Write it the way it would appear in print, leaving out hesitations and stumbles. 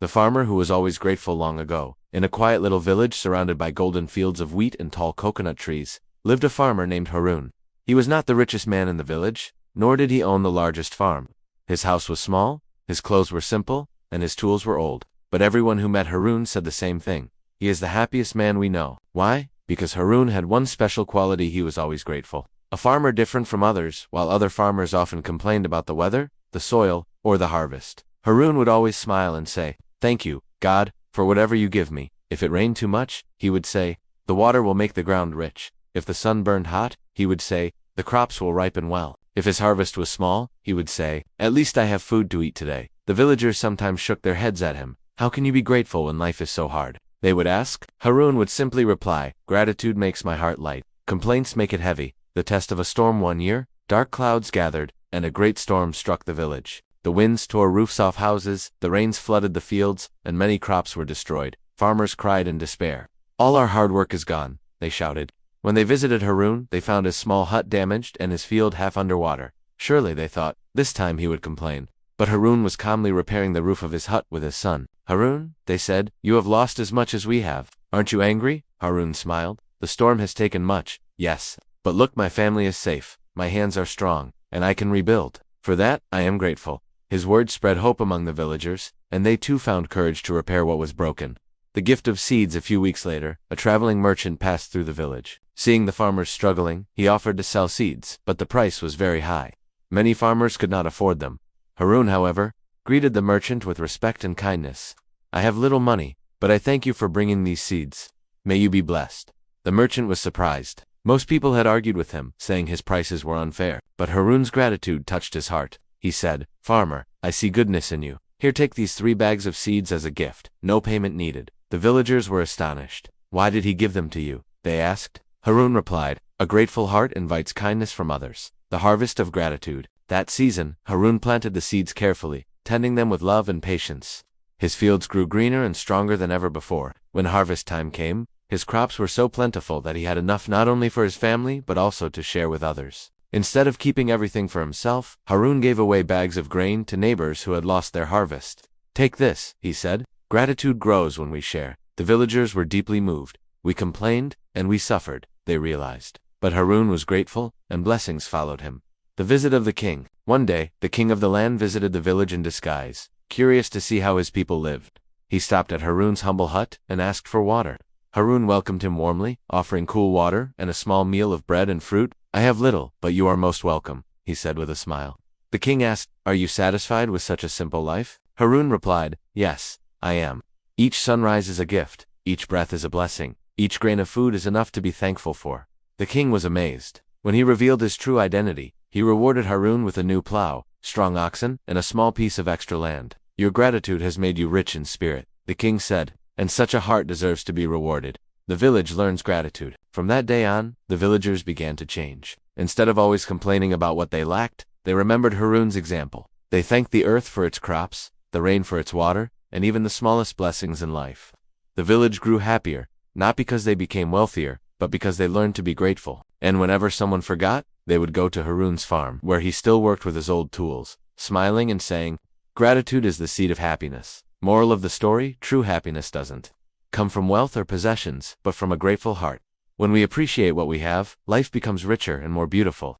The farmer who was always grateful long ago. In a quiet little village surrounded by golden fields of wheat and tall coconut trees, lived a farmer named Haroon. He was not the richest man in the village, nor did he own the largest farm. His house was small, his clothes were simple, and his tools were old. But everyone who met Haroon said the same thing. He is the happiest man we know. Why? Because Haroon had one special quality: he was always grateful. A farmer different from others. While other farmers often complained about the weather, the soil, or the harvest, Haroon would always smile and say, "Thank you, God, for whatever you give me." If it rained too much, he would say, "The water will make the ground rich." If the sun burned hot, he would say, "The crops will ripen well." If his harvest was small, he would say, "At least I have food to eat today." The villagers sometimes shook their heads at him. "How can you be grateful when life is so hard?" they would ask. Haroon would simply reply, "Gratitude makes my heart light. Complaints make it heavy." The test of a storm one year, dark clouds gathered, and a great storm struck the village. The winds tore roofs off houses, the rains flooded the fields, and many crops were destroyed. Farmers cried in despair. "All our hard work is gone," they shouted. When they visited Haroon, they found his small hut damaged and his field half underwater. Surely, they thought, this time he would complain. But Haroon was calmly repairing the roof of his hut with his son. "Haroon," they said, "you have lost as much as we have. Aren't you angry?" Haroon smiled. "The storm has taken much, yes. But look, my family is safe, my hands are strong, and I can rebuild. For that, I am grateful." His words spread hope among the villagers, and they too found courage to repair what was broken. The gift of seeds. A few weeks later, a traveling merchant passed through the village. Seeing the farmers struggling, he offered to sell seeds, but the price was very high. Many farmers could not afford them. Haroon, however, greeted the merchant with respect and kindness. "I have little money, but I thank you for bringing these seeds. May you be blessed." The merchant was surprised. Most people had argued with him, saying his prices were unfair. But Haroon's gratitude touched his heart. He said, "Farmer, I see goodness in you. Here, take these 3 bags of seeds as a gift. No payment needed." The villagers were astonished. "Why did he give them to you?" they asked. Haroon replied, "A grateful heart invites kindness from others." The harvest of gratitude. That season, Haroon planted the seeds carefully, tending them with love and patience. His fields grew greener and stronger than ever before. When harvest time came, his crops were so plentiful that he had enough not only for his family but also to share with others. Instead of keeping everything for himself, Haroon gave away bags of grain to neighbors who had lost their harvest. "Take this," he said. "Gratitude grows when we share." The villagers were deeply moved. "We complained, and we suffered," they realized. But Haroon was grateful, and blessings followed him. The visit of the king. One day, the king of the land visited the village in disguise, curious to see how his people lived. He stopped at Haroon's humble hut and asked for water. Haroon welcomed him warmly, offering cool water and a small meal of bread and fruit. "I have little, but you are most welcome," he said with a smile. The king asked, "Are you satisfied with such a simple life?" Haroon replied, "Yes, I am. Each sunrise is a gift, each breath is a blessing, each grain of food is enough to be thankful for." The king was amazed. When he revealed his true identity, he rewarded Haroon with a new plow, strong oxen, and a small piece of extra land. "Your gratitude has made you rich in spirit," the king said, "and such a heart deserves to be rewarded." The village learns gratitude. From that day on, the villagers began to change. Instead of always complaining about what they lacked, they remembered Haroon's example. They thanked the earth for its crops, the rain for its water, and even the smallest blessings in life. The village grew happier, not because they became wealthier, but because they learned to be grateful. And whenever someone forgot, they would go to Haroon's farm, where he still worked with his old tools, smiling and saying, "Gratitude is the seed of happiness." Moral of the story: true happiness doesn't come from wealth or possessions, but from a grateful heart. When we appreciate what we have, life becomes richer and more beautiful.